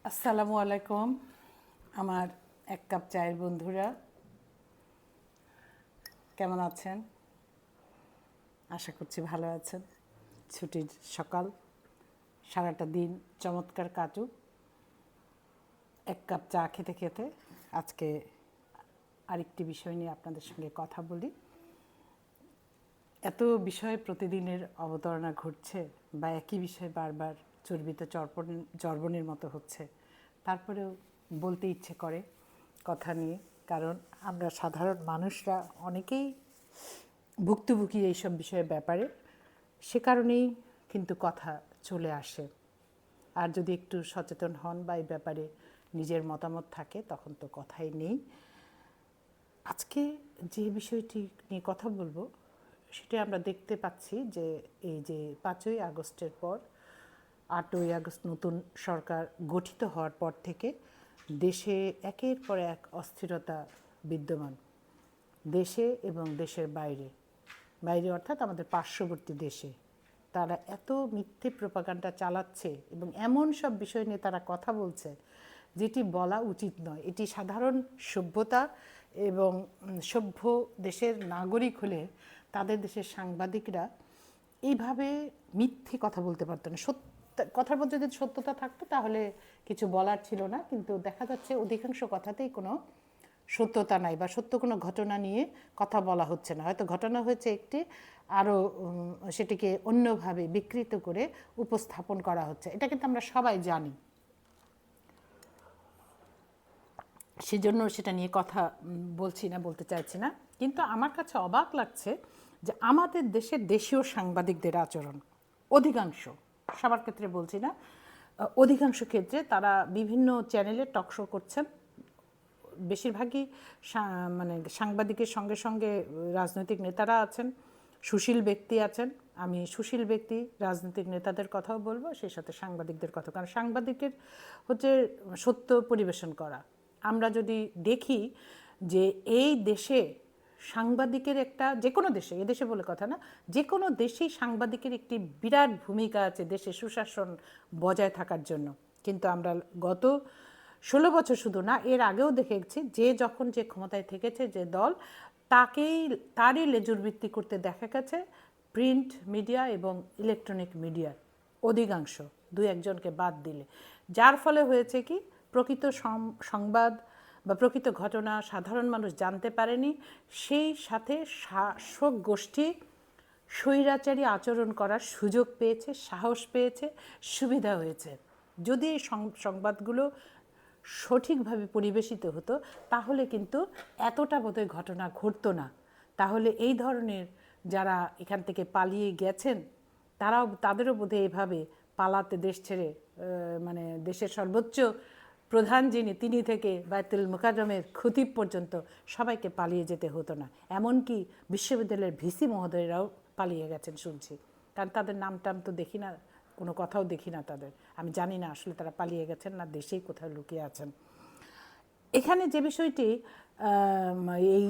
আসসালামু আলাইকুম আমার এক কাপ চায়ের বন্ধুরা, কেমন আছেন? আশা করছি ভালো আছেন। ছুটির সকাল, সারাটা দিন চমৎকার কাটুক। এক কাপ চা খেতে খেতে আজকে আরেকটি বিষয় নিয়ে আপনাদের সঙ্গে কথা বলি। এত বিষয়ে প্রতিদিনের অবতারণা ঘটছে বা একই বিষয় বারবার চর্বিত চর্বণের মতো হচ্ছে, তারপরেও বলতে ইচ্ছে করে কথা নিয়ে, কারণ আমরা সাধারণ মানুষরা অনেকেই ভুক্তভোগী এইসব বিষয়ের ব্যাপারে। সে কারণেই কিন্তু কথা চলে আসে। আর যদি একটু সচেতন হন বা এই ব্যাপারে নিজের মতামত থাকে, তখন তো কথাই নেই। আজকে যে বিষয়টি নিয়ে কথা বলবো, সেটা আমরা দেখতে পাচ্ছি যে এই যে 5ই আগস্টের পর 8ই আগস্ট নতুন সরকার গঠিত হওয়ার পর থেকে দেশে একের পর এক অস্থিরতা বিদ্যমান। দেশে এবং দেশের বাইরে, বাইরে অর্থাৎ আমাদের পার্শ্ববর্তী দেশে তারা এত মিথ্যে প্রোপাগান্ডা চালাচ্ছে এবং এমন সব বিষয় নিয়ে তারা কথা বলছে যেটি বলা উচিত নয়। এটি সাধারণ সভ্যতা এবং সভ্য দেশের নাগরিক হলে তাদের দেশের সাংবাদিকরা এইভাবে মিথ্যে কথা বলতে পারতো না। কথার মধ্যে যদি সত্যতা থাকতো তাহলে কিছু বলার ছিল না, কিন্তু দেখা যাচ্ছে অধিকাংশ কথাতেই কোনো সত্যতা নাই বা সত্য কোনো ঘটনা নিয়ে কথা বলা হচ্ছে না। হয়তো ঘটনা হয়েছে একটি, আরও সেটিকে অন্যভাবে বিকৃত করে উপস্থাপন করা হচ্ছে। এটা কিন্তু আমরা সবাই জানি, সেজন্য সেটা নিয়ে কথা বলছি না, বলতে চাইছি না। কিন্তু আমার কাছে অবাক লাগছে যে আমাদের দেশের দেশীয় সাংবাদিকদের আচরণ, অধিকাংশ, সবার ক্ষেত্রে বলছি না, অধিকাংশ ক্ষেত্রে তারা বিভিন্ন চ্যানেলে টক শো করছেন। বেশিরভাগই মানে সাংবাদিকের সঙ্গে সঙ্গে রাজনৈতিক নেতারা আছেন, সুশীল ব্যক্তি আছেন। আমি সুশীল ব্যক্তি রাজনৈতিক নেতাদের কথাও বলবো, সেই সাথে সাংবাদিকদের কথা, কারণ সাংবাদিকের হচ্ছে সত্য পরিবেশন করা। আমরা যদি দেখি যে এই দেশে সাংবাদিকের একটা, যে কোনো দেশে, এদেশে বলে কথা না, যে কোনো দেশেই সাংবাদিকের একটি বিরাট ভূমিকা আছে দেশে সুশাসন বজায় থাকার জন্য। কিন্তু আমরা গত 16 বছর শুধু না, এর আগেও দেখেছি যে যখন যে ক্ষমতায় থেকেছে যে দল, তারই লেজুর ভিত্তি করতে দেখা গেছে প্রিন্ট মিডিয়া এবং ইলেকট্রনিক মিডিয়ার অধিকাংশ, দুই একজনকে বাদ দিলে। যার ফলে হয়েছে কি, প্রকৃত সংবাদ বা প্রকৃত ঘটনা সাধারণ মানুষ জানতে পারেনি। সেই সাথে শাসক গোষ্ঠী স্বৈরাচারী আচরণ করার সুযোগ পেয়েছে, সাহস পেয়েছে, সুবিধা হয়েছে। যদি এই সংবাদগুলো সঠিকভাবে পরিবেশিত হতো, তাহলে কিন্তু এতটা বোধহয় ঘটনা ঘটতো না। তাহলে এই ধরনের যারা এখান থেকে পালিয়ে গেছেন, তাদেরও বোধহয় এভাবে পালাতে, দেশ ছেড়ে, মানে দেশের সর্বোচ্চ প্রধান যিনি, তিনি থেকে বায়তুল মুকাররমের খতিব পর্যন্ত সবাইকে পালিয়ে যেতে হতো না। এমনকি বিশ্ববিদ্যালয়ের ভিসি মহোদয়রাও পালিয়ে গেছেন শুনছি, কারণ তাদের নাম টাম তো দেখি না, কোনো কথাও দেখি না তাদের। আমি জানি না আসলে তারা পালিয়ে গেছেন না দেশেই কোথাও লুকিয়ে আছেন। এখানে যে বিষয়টি, এই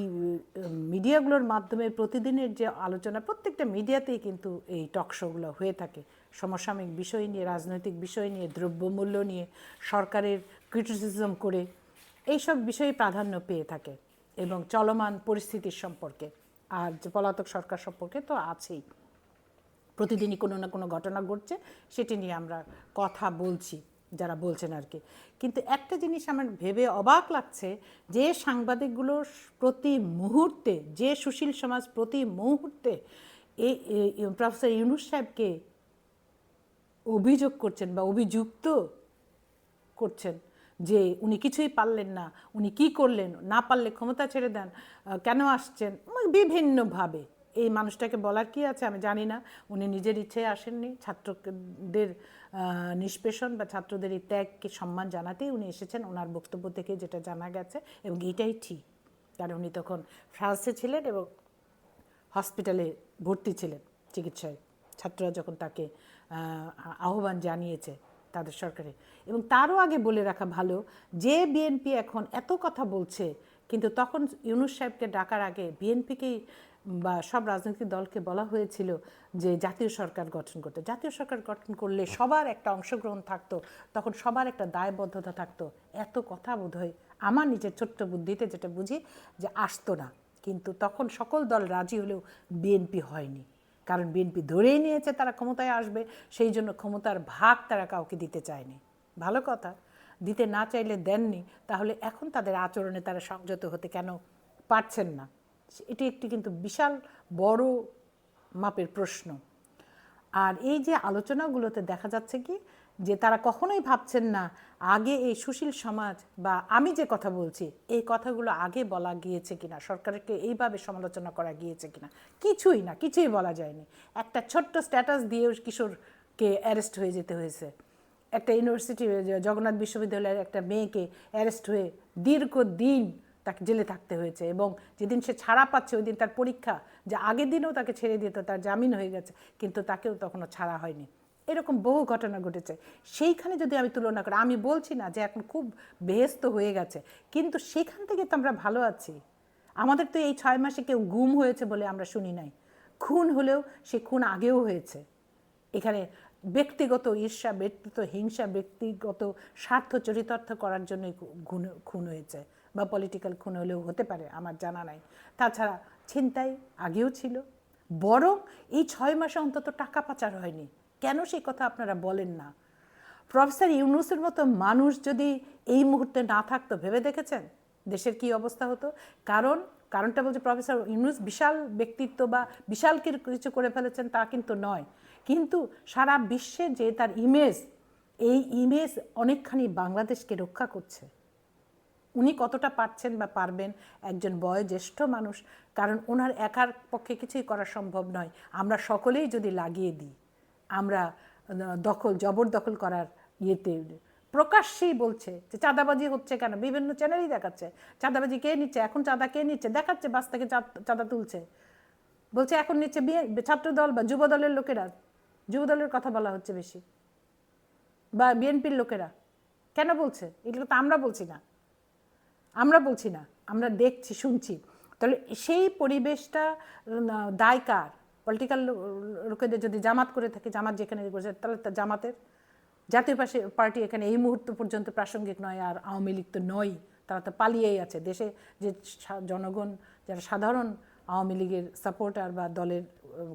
মিডিয়াগুলোর মাধ্যমে প্রতিদিনের যে আলোচনা, প্রত্যেকটা মিডিয়াতেই কিন্তু এই টক শোগুলো হয়ে থাকে, সমসাময়িক বিষয় নিয়ে, রাজনৈতিক বিষয় নিয়ে, দ্রব্যমূল্য নিয়ে, সরকারের ক্রিটিসিজম করে এইসব বিষয়ে প্রাধান্য পেয়ে থাকে, এবং চলমান পরিস্থিতির সম্পর্কে। আর যে পলাতক সরকার সম্পর্কে তো আছেই, প্রতিদিনই কোনো না কোনো ঘটনা ঘটছে, সেটি নিয়ে আমরা কথা বলছি, যারা বলছেন আর কি। কিন্তু একটা জিনিস আমার ভেবে অবাক লাগছে, যে সাংবাদিকগুলো প্রতি মুহূর্তে, যে সুশীল সমাজ প্রতি মুহূর্তে এই প্রফেসর ইউনূস সাহেবকে অভিযোগ করছেন বা অভিযুক্ত করছেন যে উনি কিছুই পারলেন না, উনি কি করলেন, না পারলে ক্ষমতা ছেড়ে দেন, কেন আসছেন, বিভিন্নভাবে। এই মানুষটাকে বলার কি আছে আমি জানি না। উনি নিজের ইচ্ছায় আসেননি, ছাত্রদের নিষ্পেষণ বা ছাত্রদের এই ত্যাগকে সম্মান জানাতেই উনি এসেছেন, ওনার বক্তব্য থেকে যেটা জানা গেছে, এবং এটাই ঠিক। কারণ উনি তখন ফ্রান্সে ছিলেন এবং হসপিটালে ভর্তি ছিলেন চিকিৎসায়, ছাত্ররা যখন তাকে আহ্বান জানিয়েছে তাদের সরকারে। এবং তারও আগে বলে রাখা ভালো, যে বিএনপি এখন এত কথা বলছে, কিন্তু তখন ইউনূস সাহেবকে ডাকার আগে বিএনপিকেই বা সব রাজনৈতিক দলকে বলা হয়েছিল যে জাতীয় সরকার গঠন করতে। জাতীয় সরকার গঠন করলে সবার একটা অংশগ্রহণ থাকতো, তখন সবার একটা দায়বদ্ধতা থাকতো। এত কথা বোধহয় আমার নিজের ছোট্ট বুদ্ধিতে যেটা বুঝি যে আসতো না। কিন্তু তখন সকল দল রাজি হলেও বিএনপি হয়নি, কারণ বিএনপি ধরেই নিয়েছে তারা ক্ষমতায় আসবে, সেই জন্য ক্ষমতার ভাগ তারা কাউকে দিতে চায়নি। ভালো কথা, দিতে না চাইলে দেননি, তাহলে এখন তাদের আচরণে তারা সংযত হতে কেন পারছেন না? এটি একটি কিন্তু বিশাল বড় মাপের প্রশ্ন। আর এই যে আলোচনাগুলোতে দেখা যাচ্ছে কি যে তারা কখনোই ভাবছেন না আগে এই সুশীল সমাজ বা আমি যে কথা বলছি এই কথাগুলো আগে বলা গিয়েছে কিনা, সরকারকে এইভাবে সমালোচনা করা গিয়েছে কিনা। কিছুই না, কিছুই বলা যায়নি। একটা ছোট্ট স্ট্যাটাস দিয়েও কিশোরকে অ্যারেস্ট হয়ে যেতে হয়েছে। একটা ইউনিভার্সিটি, জগন্নাথ বিশ্ববিদ্যালয়ের একটা মেয়েকে অ্যারেস্ট হয়ে দীর্ঘদিন তাকে জেলে থাকতে হয়েছে, এবং যেদিন সে ছাড়া পাচ্ছে ওই দিন তার পরীক্ষা, যে আগের দিনও তাকে ছেড়ে দিত, তার জামিন হয়ে গেছে, কিন্তু তাকেও তখনও ছাড়া হয়নি। এরকম বহু ঘটনা ঘটেছে। সেইখানে যদি আমি তুলনা করি, আমি বলছি না যে এখন খুব বেহেস্ত হয়ে গেছে, কিন্তু সেখান থেকে তো আমরা ভালো আছি। আমাদের তো এই 6 মাসে কেউ গুম হয়েছে বলে আমরা শুনি নাই। খুন হলেও সে খুন আগেও হয়েছে। এখানে ব্যক্তিগত ঈর্ষা, ব্যক্তিগত হিংসা, ব্যক্তিগত স্বার্থ চরিতার্থ করার জন্যই খুন হয়েছে, বা পলিটিক্যাল খুন হলেও হতে পারে, আমার জানা নাই। তাছাড়া ছিনতাই আগেও ছিল, বরং এই 6 মাসে অন্তত টাকা পাচার হয়নি। কেন সেই কথা আপনারা বলেন না? প্রফেসর ইউনূসের মতো মানুষ যদি এই মুহূর্তে না থাকতো, ভেবে দেখেছেন দেশের কি অবস্থা হতো? কারণটা বলছে প্রফেসর ইউনূস বিশাল ব্যক্তিত্ব বা বিশাল কিছু করে ফেলেছেন তা কিন্তু নয়, কিন্তু সারা বিশ্বে যে তার ইমেজ, এই ইমেজ অনেকখানি বাংলাদেশকে রক্ষা করছে। উনি কতটা পারছেন বা পারবেন, একজন বয়োজ্যেষ্ঠ মানুষ, কারণ ওনার একার পক্ষে কিছুই করা সম্ভব নয়। আমরা সকলেই যদি লাগিয়ে দিই, আমরা জবরদখল করার ইয়েতে প্রকাশ্যেই বলছে যে চাঁদাবাজি হচ্ছে কেন, বিভিন্ন চ্যানেলই দেখাচ্ছে চাঁদাবাজি কে নিচ্ছে, এখন চাঁদা কে নিচ্ছে, দেখাচ্ছে বাস থেকে চাঁদা তুলছে, বলছে এখন নিচ্ছে ছাত্রদল বা যুবদলের লোকেরা, যুবদলের কথা বলা হচ্ছে বেশি, বা বিএনপির লোকেরা। কেন বলছে? এগুলো তো আমরা বলছি না, আমরা দেখছি, শুনছি। তাহলে সেই পরিবেশটা দায় কার? পলিটিক্যাল লোকেদের। যদি জামাত করে থাকে, জামাত যেখানে করেছে, তাহলে জামাতের। জাতীয় পার্টি এখানে এই মুহূর্ত পর্যন্ত প্রাসঙ্গিক নয়, আর আওয়ামী লীগ তো নয়, তারা তো পালিয়েই আছে। দেশে যে জনগণ, যারা সাধারণ আওয়ামী লীগের সাপোর্টার বা দলের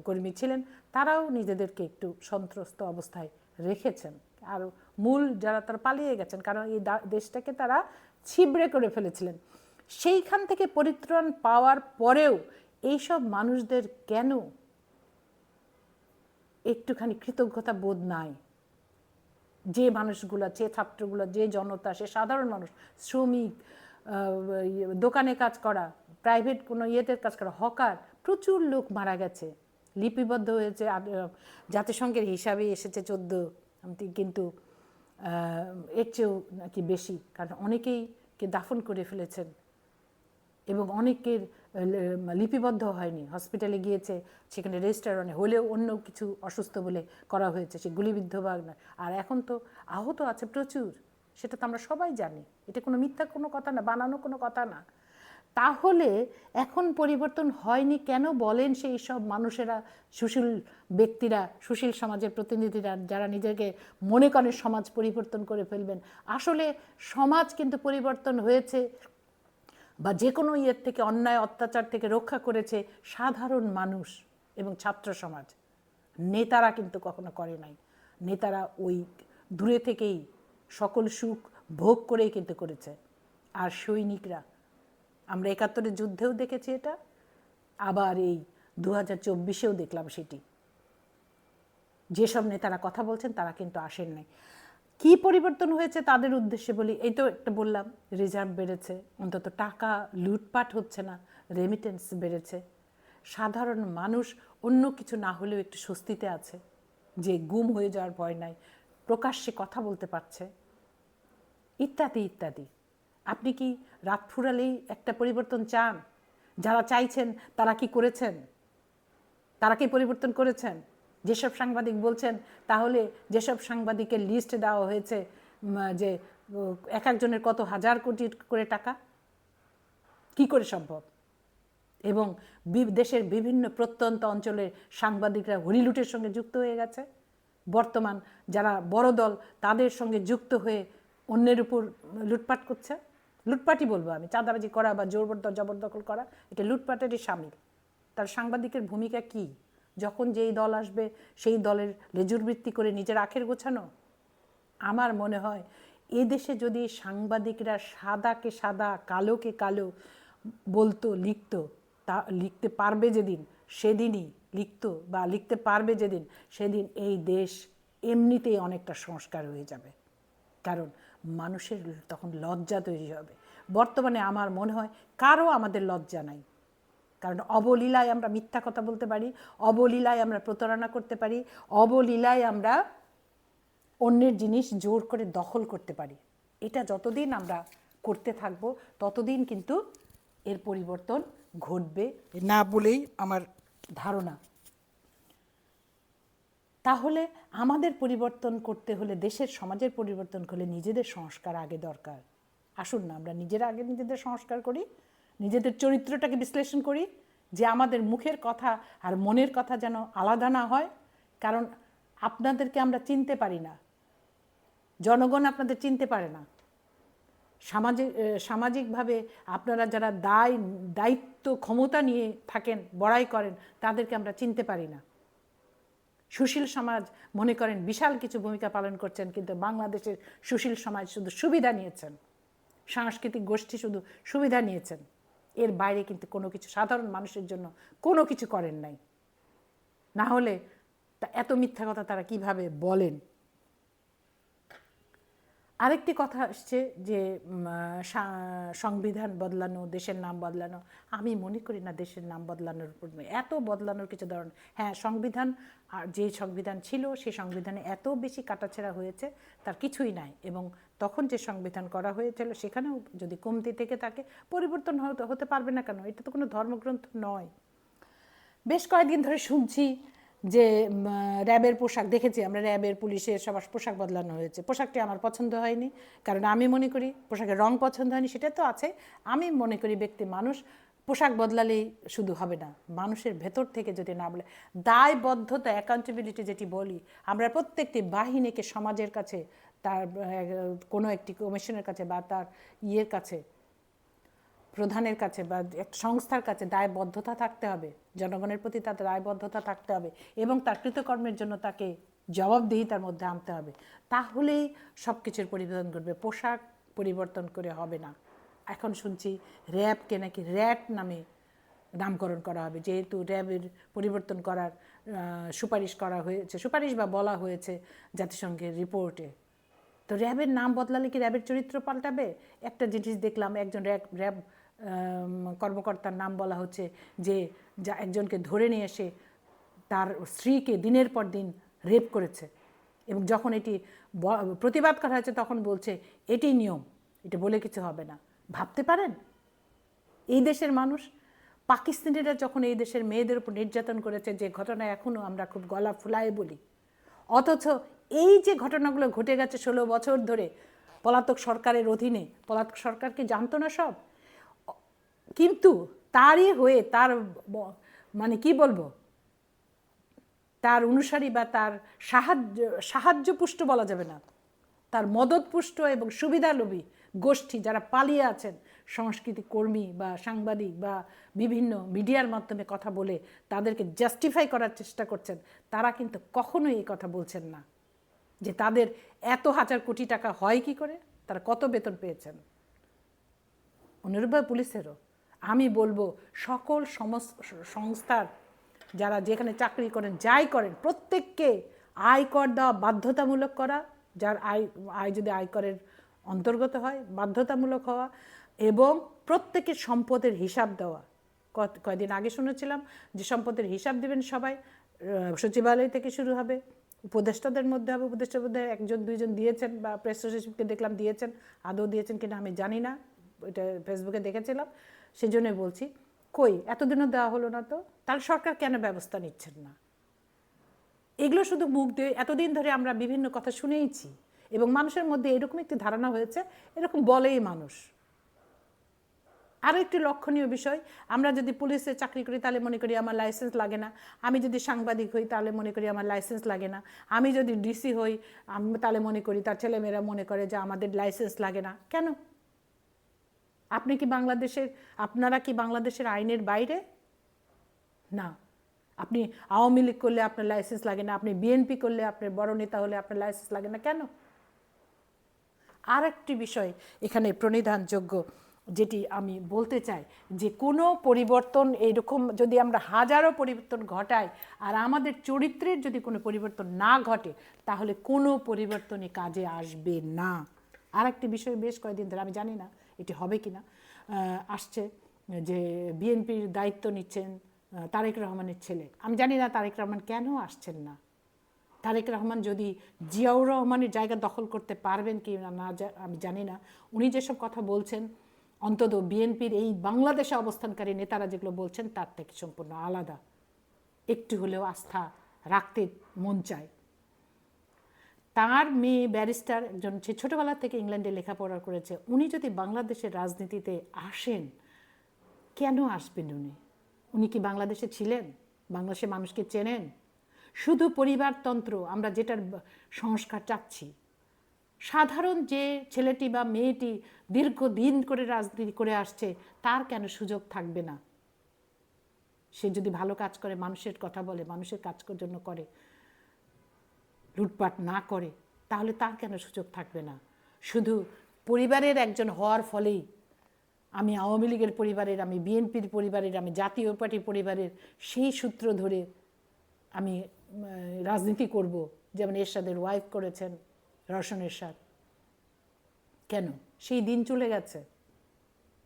কর্মী ছিলেন, তারাও নিজেদেরকে একটু সন্ত্রস্ত অবস্থায় রেখেছেন। আর মূল যারা, তারা পালিয়ে গেছেন, কারণ এই দেশটাকে তারা ছিবড়ে করে ফেলেছিলেন। সেইখান থেকে পরিত্রাণ পাওয়ার পরেও এইসব মানুষদের কেন একটুখানি কৃতজ্ঞতা বোধ নাই? যে মানুষগুলো, যে ছাত্রগুলো, যে জনতা, সে সাধারণ মানুষ, শ্রমিক, দোকানে কাজ করা, প্রাইভেট কোনো ইয়েতে কাজ করা, হকার, প্রচুর লোক মারা গেছে, লিপিবদ্ধ হয়েছে, জাতিসংঘের হিসাবে এসেছে 14, কিন্তু এর চেয়েও নাকি বেশি, কারণ অনেকেই কে দাফন করে ফেলেছেন এবং অনেকের লিপিবদ্ধ হয়নি, হসপিটালে গিয়েছে, সেখানে রেজিস্টার হলেও অন্য কিছু অসুস্থ বলে করা হয়েছে, সে গুলিবিদ্ধ বা না। আর এখন তো আহত আছে প্রচুর, সেটা তো আমরা সবাই জানি, এটা কোনো মিথ্যা কোনো কথা না, বানানো কোনো কথা না। তাহলে এখন পরিবর্তন হয়নি কেন বলেন সেই সব মানুষেরা, সুশীল ব্যক্তিরা, সুশীল সমাজের প্রতিনিধিরা, যারা নিজেকে মনে করেন সমাজ পরিবর্তন করে ফেলবেন? আসলে সমাজ কিন্তু পরিবর্তন হয়েছে, বা যে কোনো ইয়ের থেকে, অন্যায় অত্যাচার থেকে রক্ষা করেছে সাধারণ মানুষ এবং ছাত্র সমাজ। নেতারা কিন্তু কখনো করে নাই। নেতারা ওই দূরে থেকেই সকল সুখ ভোগ করেই কিন্তু করেছে। আর সৈনিকরা, আমরা 71-এর যুদ্ধেও দেখেছি এটা, আবার এই 2024-এও দেখলাম সেটি। যেসব নেতারা কথা বলছেন তারা কিন্তু আসেন নাই। কি পরিবর্তন হয়েছে তাদের উদ্দেশ্যে বলি, এই তো একটা বললাম, রিজার্ভ বেড়েছে, অন্তত টাকা লুটপাট হচ্ছে না, রেমিটেন্স বেড়েছে, সাধারণ মানুষ অন্য কিছু না হলেও একটু স্বস্তিতে আছে, যে গুম হয়ে যাওয়ার ভয় নাই, প্রকাশ্যে কথা বলতে পারছে, ইত্যাদি ইত্যাদি। আপনি কি রাত ফুরালেই একটা পরিবর্তন চান? যারা চাইছেন তারা কি করেছেন? তারা কি পরিবর্তন করেছেন? যেসব সাংবাদিক বলছেন, তাহলে যেসব সাংবাদিকের লিস্ট দেওয়া হয়েছে, যে এক একজনের কত হাজার কোটি করে টাকা, কি করে সম্ভব? এবং দেশের বিভিন্ন প্রত্যন্ত অঞ্চলের সাংবাদিকরা হরিলুটের সঙ্গে যুক্ত হয়ে গেছে। বর্তমান যারা বড় দল তাদের সঙ্গে যুক্ত হয়ে অন্যের উপর লুটপাট করছে। লুটপাটই বলবো আমি, চাঁদাবাজি করা বা জবরদখল করা, এটা লুটপাটেরই শামিল। তার সাংবাদিকের ভূমিকা কি? যখন যেই দল আসবে সেই দলের লেজুর বৃত্তি করে নিজের আখের গোছানো। আমার মনে হয় এদেশে যদি সাংবাদিকরা সাদাকে সাদা কালোকে কালো বলতো, লিখতো, তা লিখতে পারবে যেদিন সেদিনই লিখতো বা লিখতে পারবে যেদিন সেদিন এই দেশ এমনিতেই অনেকটা সংস্কার হয়ে যাবে। কারণ মানুষের তখন লজ্জা তৈরি হবে। বর্তমানে আমার মনে হয় কারো আমাদের লজ্জা নাই। কারণ অবলীলায় আমরা মিথ্যা কথা বলতে পারি, অবলীলায় আমরা প্রতারণা করতে পারি, অবলীলায় আমরা অন্যের জিনিস জোর করে দখল করতে পারি। এটা যতদিন আমরা করতে থাকব ততদিন কিন্তু এর পরিবর্তন ঘটবে না বলেই আমার ধারণা। তাহলে আমাদের পরিবর্তন করতে হলে, দেশের সমাজের পরিবর্তন হলে নিজেদের সংস্কার আগে দরকার। আসুন না আমরা নিজেরা আগে নিজেদের সংস্কার করি, নিজেদের চরিত্রটাকে বিশ্লেষণ করি, যে আমাদের মুখের কথা আর মনের কথা যেন আলাদা না হয়। কারণ আপনাদেরকে আমরা চিনতে পারি না, জনগণ আপনাদের চিনতে পারে না। সামাজিকভাবে আপনারা যারা দায়িত্ব ক্ষমতা নিয়ে থাকেন, বড়াই করেন, তাদেরকে আমরা চিনতে পারি না। সুশীল সমাজ মনে করেন বিশাল কিছু ভূমিকা পালন করছেন, কিন্তু বাংলাদেশের সুশীল সমাজ শুধু সুবিধা নিয়েছেন, সাংস্কৃতিক গোষ্ঠী শুধু সুবিধা নিয়েছেন, এর বাইরে কিন্তু কোনো কিছু সাধারণ মানুষের জন্য কোনো কিছু করেন নাই। না হলে এত মিথ্যা কথা তারা কিভাবে বলেন? আরেকটি কথা আসছে যে সংবিধান বদলানো, দেশের নাম বদলানো। আমি মনে করি না দেশের নাম বদলানোর উপর এত বদলানোর কিছু ধরন। হ্যাঁ, সংবিধান আর যে সংবিধান ছিল সেই সংবিধানে এত বেশি কাটাছেঁড়া হয়েছে তার কিছুই নাই। এবং তখন যে সংবিধান করা হয়েছিল সেখানেও যদি কমতি থেকে থাকে, পরিবর্তন হতে পারবে না কেন? এটা তো কোনো ধর্মগ্রন্থ নয়। বেশ কয়েকদিন ধরে শুনছি যে র্যাবের পোশাক দেখেছি আমরা, র্যাবের পুলিশের সবার পোশাক বদলানো হয়েছে। পোশাকটি আমার পছন্দ হয়নি, কারণ আমি মনে করি পোশাকের রং পছন্দ হয়নি, সেটা তো আছে। আমি মনে করি ব্যক্তি মানুষ পোশাক বদলালেই শুধু হবে না, মানুষের ভেতর থেকে যদি না বলে দায়বদ্ধতা, অ্যাকাউন্টেবিলিটি যেটি বলি আমরা, প্রত্যেকটি বাহিনীকে সমাজের কাছে, তার কোনো একটি কমিশনের কাছে বা তার ইয়ের কাছে, প্রধানের কাছে বা একটা সংস্থার কাছে দায়বদ্ধতা থাকতে হবে, জনগণের প্রতি তার দায়বদ্ধতা থাকতে হবে এবং তার কৃতকর্মের জন্য তাকে জবাবদিহিতার মধ্যে আনতে হবে। তাহলেই সব কিছুর পরিবর্তন ঘটবে, পোশাক পরিবর্তন করে হবে না। এখন শুনছি র্যাবকে নাকি র্যাট নামে নামকরণ করা হবে, যেহেতু র্যাবের পরিবর্তন করার সুপারিশ করা হয়েছে, সুপারিশ বা বলা হয়েছে জাতিসংঘের রিপোর্টে। তো র্যাবের নাম বদলালে কি র্যাবের চরিত্র পাল্টাবে? একটা জিনিস দেখলাম, একজন র্যাব কর্মকর্তার নাম বলা হচ্ছে যে একজনকে ধরে নিয়ে এসে তার স্ত্রীকে দিনের পর দিন রেপ করেছে, এবং যখন এটি প্রতিবাদ করা হয়েছে তখন বলছে এটি নিয়ম, এটা বলে কিছু হবে না। ভাবতে পারেন এই দেশের মানুষ, পাকিস্তানিরা যখন এই দেশের মেয়েদের উপর নির্যাতন করেছে, যে ঘটনা এখনও আমরা খুব গলা ফুলায় বলি, অথচ এই যে ঘটনাগুলো ঘটে গেছে 16 বছর ধরে পলাতক সরকারের অধীনে, পলাতক সরকার কি জানতো না সব? কিন্তু তারই হয়ে তার মানে কি বলবো, তার অনুসারী বা তার সাহায্যপুষ্ট বলা যাবে না, তার মদতপুষ্ট এবং সুবিধালোভী গোষ্ঠী যারা পালিয়ে আছেন, সংস্কৃতি কর্মী বা সাংবাদিক বা বিভিন্ন মিডিয়ার মাধ্যমে কথা বলে তাদেরকে জাস্টিফাই করার চেষ্টা করছেন, তারা কিন্তু কখনোই এই কথা বলছেন না যে তাদের এত হাজার কোটি টাকা হয় কি করে, তারা কত বেতন পেয়েছেন। অনুরূপভাবে পুলিশেরও আমি বলবো, সকল সংস্থার যারা যেখানে চাকরি করেন, যাই করেন, প্রত্যেককে আয়কর দেওয়া বাধ্যতামূলক করা, যার আয় যদি আয়করের অন্তর্গত হয় বাধ্যতামূলক হওয়া, এবং প্রত্যেকের সম্পদের হিসাব দেওয়া। কয়দিন আগে শুনেছিলাম যে সম্পদের হিসাব দেবেন সবাই, সচিবালয় থেকে শুরু হবে, উপদেষ্টাদের মধ্যে হবে, উপদেষ্টার মধ্যে 1-2জন দিয়েছেন বা প্রেস সচিবকে দেখলাম দিয়েছেন, আদৌ দিয়েছেন কিনা আমি জানি না, এটা ফেসবুকে দেখেছিলাম, সেই জন্যই বলছি। কই এতদিনও দেওয়া হলো না তো? তাহলে সরকার কেন ব্যবস্থা নিচ্ছেন না? এগুলো শুধু মুখ দিয়ে এতদিন ধরে আমরা বিভিন্ন কথা শুনেইছি, এবং মানুষের মধ্যে এরকম একটি ধারণা হয়েছে, এরকম বলেই মানুষ। আরও একটি লক্ষণীয় বিষয়, আমরা যদি পুলিশে চাকরি করি তাহলে মনে করি আমার লাইসেন্স লাগে না, আমি যদি সাংবাদিক হই তাহলে মনে করি আমার লাইসেন্স লাগে না, আমি যদি ডিসি হই তাহলে মনে করি, তার ছেলেমেয়েরা মনে করে যে আমাদের লাইসেন্স লাগে না। কেন? আপনি কি বাংলাদেশের, আপনারা কি বাংলাদেশের আইনের বাইরে? না। আপনি আওয়ামী লীগ করলে আপনার লাইসেন্স লাগে না, আপনি বিএনপি করলে, আপনার বড় নেতা হলে আপনার লাইসেন্স লাগে না, কেন? আর একটি বিষয় এখানে প্রণিধানযোগ্য, যেটি আমি বলতে চাই, যে কোনো পরিবর্তন এইরকম যদি আমরা হাজারো পরিবর্তন ঘটাই আর আমাদের চরিত্রের যদি কোনো পরিবর্তন না ঘটে, তাহলে কোনো পরিবর্তনই কাজে আসবে না। আর একটি বিষয় বেশ কয়েকদিন ধরে, আমি জানি না এটি হবে কি না, আসছে যে বিএনপির দায়িত্ব নিচ্ছেন তারেক রহমানের ছেলে। আমি জানি না তারেক রহমান কেন আসছেন না। তারেক রহমান যদি জিয়াউর রহমানের জায়গা দখল করতে পারবেন কি না আমি জানি না। উনি যেসব কথা বলছেন, অন্তত বিএনপির এই বাংলাদেশে অবস্থানকারী নেতারা যেগুলো বলছেন তার থেকে সম্পূর্ণ আলাদা। একটু হলেও আস্থা রাখতে মন চায়। তার মেয়ে ব্যারিস্টার, একজন সে ছোটোবেলা থেকে ইংল্যান্ডে লেখাপড়া করেছে, উনি যদি বাংলাদেশের রাজনীতিতে আসেন, কেন আসবেন উনি? উনি কি বাংলাদেশে ছিলেন? বাংলাদেশের মানুষকে চেনেন? শুধু পরিবারতন্ত্র, আমরা যেটার সংস্কার চাচ্ছি, সাধারণ যে ছেলেটি বা মেয়েটি দীর্ঘদিন করে রাজনীতি করে আসছে, তার কেন সুযোগ থাকবে না? সে যদি ভালো কাজ করে, মানুষের কথা বলে, মানুষের কাজ জন্য করে, লুটপাট না করে, তাহলে তার কেন সুযোগ থাকবে না? শুধু পরিবারের একজন হওয়ার ফলেই, আমি আওয়ামী লীগের পরিবারের, আমি বিএনপির পরিবারের, আমি জাতীয় পার্টির পরিবারের, সেই সূত্র ধরে আমি রাজনীতি করব, যেমন এরশাদের ওয়াইফ করেছেন, রওশন এরশাদ। কেন? সেই দিন চলে গেছে।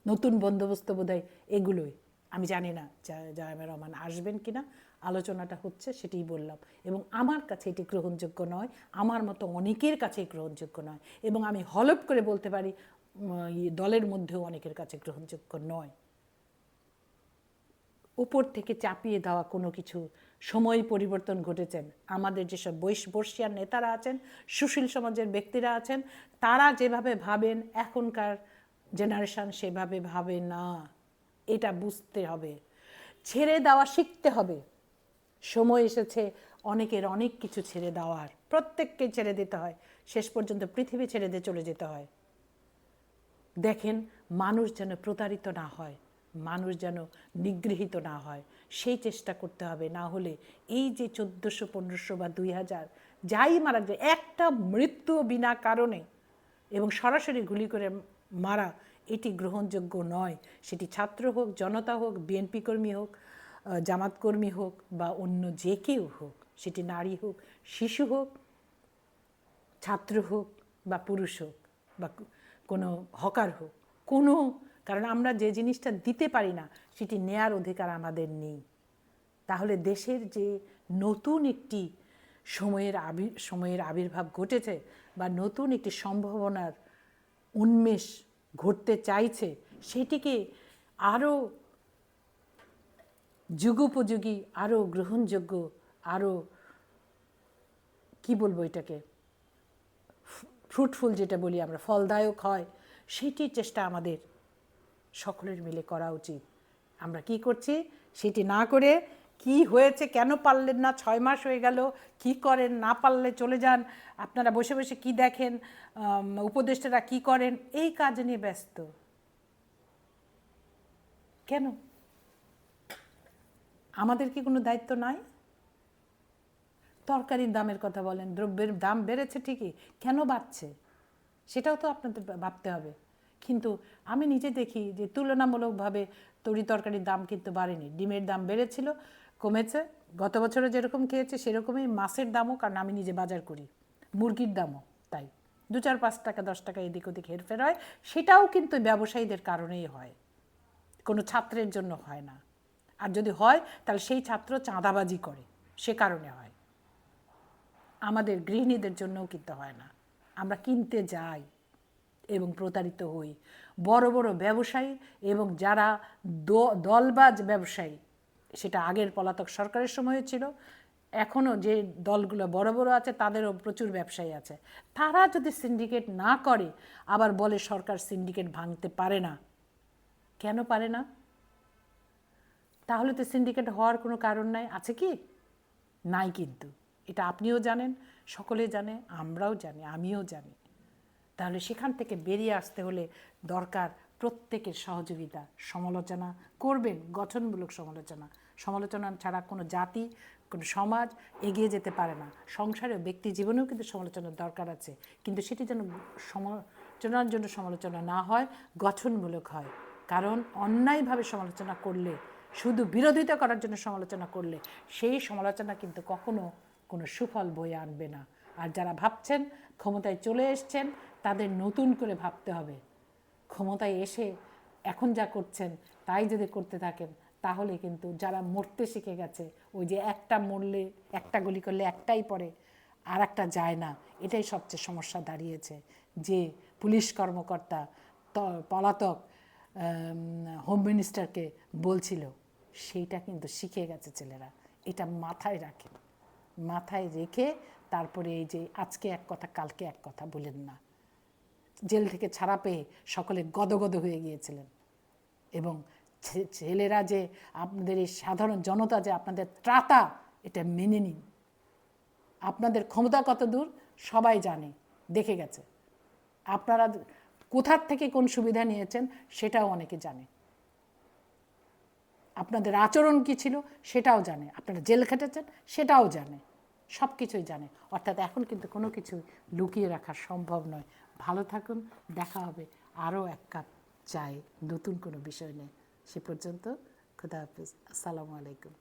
নতুন বন্দোবস্ত বোধহয় এগুলোই। আমি জানি না জায়মা রহমান আসবেন কিনা, আলোচনাটা হচ্ছে, সেটাই বললাম। এবং আমার কাছে এটি গ্রহণযোগ্য নয়, আমার মতো অনেকের কাছেই গ্রহণযোগ্য নয়, এবং আমি হলফ করে বলতে পারি দলের মধ্যেও অনেকের কাছে গ্রহণযোগ্য নয়। উপর থেকে চাপিয়ে দেওয়া কোনো কিছু, সময় পরিবর্তন ঘটেছেন। আমাদের যেসব বর্ষিয়ান নেতারা আছেন, সুশীল সমাজের ব্যক্তিরা আছেন, তারা যেভাবে ভাবেন, এখনকার জেনারেশন সেভাবে ভাবে না। এটা বুঝতে হবে, ছেড়ে দেওয়া শিখতে হবে। সময় এসেছে অনেকের অনেক কিছু ছেড়ে দেওয়ার, প্রত্যেককে ছেড়ে দিতে হয়, শেষ পর্যন্ত পৃথিবী ছেড়ে দিয়ে চলে যেতে হয়। দেখেন, মানুষ যেন প্রতারিত না হয়, মানুষ যেন নিগৃহীত না হয়, সেই চেষ্টা করতে হবে। না হলে এই যে 1400, 1500 বা 2000 যাই মারা যায়, একটা মৃত্যু বিনা কারণে এবং সরাসরি গুলি করে মারা, এটি গ্রহণযোগ্য নয়। সেটি ছাত্র হোক, জনতা হোক, বিএনপি কর্মী হোক, জামাত কর্মী হোক, বা অন্য যে কেউ হোক, সেটি নারী হোক, শিশু হোক, ছাত্র হোক, বা পুরুষ হোক, বা কোনো হকার হোক, কোনো, কারণ আমরা যে জিনিসটা দিতে পারি না সেটি নেয়ার অধিকার আমাদের নেই। তাহলে দেশের যে নতুন একটি সময়ের আবির্ভাব ঘটেছে, বা নতুন একটি সম্ভাবনার উন্মেষ ঘটতে চাইছে, সেটিকে আরও যুগোপযোগী, আরও গ্রহণযোগ্য, আরও কি বলবো এটাকে, ফ্রুটফুল যেটা বলি আমরা, ফলদায়ক হয়, সেটির চেষ্টা আমাদের সকলের মিলে করা উচিত। আমরা কি করছি সেটি না করে, কি হয়েছে, কেন পারলেন না, 6 মাস হয়ে গেল, কি করেন, না পারলে চলে যান, আপনারা বসে বসে কি দেখেন, উপদেষ্টারা কি করেন, এই কাজ নিয়ে ব্যস্ত কেন? আমাদের কি কোনো দায়িত্ব নাই? তরকারির দামের কথা বলেন, দ্রব্যের দাম বেড়েছে ঠিকই, কেন বাড়ছে সেটাও তো আপনাদের ভাবতে হবে। কিন্তু আমি নিজে দেখি যে তুলনামূলকভাবে তরি তরকারির দাম কিন্তু বাড়েনি। ডিমের দাম বেড়েছিল, কমেছে, গত বছরে যেরকম খেয়েছে সেরকমই মাছের দামও, কারণ আমি নিজে বাজার করি, মুরগির দামও তাই 2, 4, 5 টাকা 10 টাকা এদিক ওদিক হেরফের হয়। সেটাও কিন্তু ব্যবসায়ীদের কারণেই হয়, কোনো ছাত্রের জন্য হয় না। আর যদি হয় তাহলে সেই ছাত্র চাঁদাবাজি করে, সে কারণে হয়। আমাদের গৃহিণীদের জন্যও কিনতে হয় না, আমরা কিনতে যাই এবং প্রতারিত হই। বড় বড় ব্যবসায়ী এবং যারা দলবাজ ব্যবসায়ী, সেটা আগের পলাতক সরকারের সময় ছিল, এখনও যে দলগুলো বড় বড় আছে তাদেরও প্রচুর ব্যবসায়ী আছে, তারা যদি সিন্ডিকেট না করে, আবার বলে সরকার সিন্ডিকেট ভাঙতে পারে না, কেন পারে না? তাহলে তো সিন্ডিকেট হওয়ার কোনো কারণ নাই, আছে কি? নাই। কিন্তু এটা আপনিও জানেন, সকলে জানে, আমরাও জানি, আমিও জানি। তাহলে সেখান থেকে বেরিয়ে আসতে হলে দরকার প্রত্যেকের সহযোগিতা। সমালোচনা করবেন, গঠনমূলক সমালোচনা। সমালোচনা ছাড়া কোনো জাতি, কোনো সমাজ এগিয়ে যেতে পারে না। সংসারে, ব্যক্তি জীবনেও কিন্তু সমালোচনার দরকার আছে, কিন্তু সেটি যেন সমালোচনার জন্য সমালোচনা না হয়, গঠনমূলক হয়। কারণ অন্যায়ভাবে সমালোচনা করলে, শুধু বিরোধিতা করার জন্য সমালোচনা করলে, সেই সমালোচনা কিন্তু কখনো কোনো সুফল বয়ে আনবে না। আর যারা ভাবছেন ক্ষমতায় চলে এসছেন, তাদের নতুন করে ভাবতে হবে। ক্ষমতায় এসে এখন যা করছেন তাই যদি করতে থাকেন, তাহলে কিন্তু যারা মরতে শিখে গেছে, ওই যে একটা মরলে, একটা গুলি করলে একটাই পড়ে, আর একটা যায় না, এটাই সবচেয়ে সমস্যা দাঁড়িয়েছে। যে পুলিশ কর্মকর্তা পলাতক হোম মিনিস্টারকে বলছিল, সেইটা কিন্তু শিখে গেছে ছেলেরা। এটা মাথায় রাখে, মাথায় রেখে তারপরে এই যে আজকে এক কথা কালকে এক কথা বলেন না। জেল থেকে ছাড়া পেয়ে সকলে গদগদ হয়ে গিয়েছিলেন, এবং ছেলেরা যে আপনাদের এই সাধারণ জনতা যে আপনাদের ত্রাতা, এটা মেনে নিন। আপনাদের ক্ষমতা কত দূর সবাই জানে, দেখে গেছে। আপনারা কোথার থেকে কোন সুবিধা নিয়েছেন সেটাও অনেকে জানে। আপনাদের আচরণ কী ছিল সেটাও জানে, আপনারা জেল খেটেছেন সেটাও জানে, সব কিছুই জানে। অর্থাৎ এখন কিন্তু কোনো কিছু লুকিয়ে রাখা সম্ভব নয়। ভালো থাকুন, দেখা হবে আরও এক কাপ চাই নতুন কোনো বিষয় নিয়ে। সে পর্যন্ত খোদা হাফিজ, আসসালামু আলাইকুম।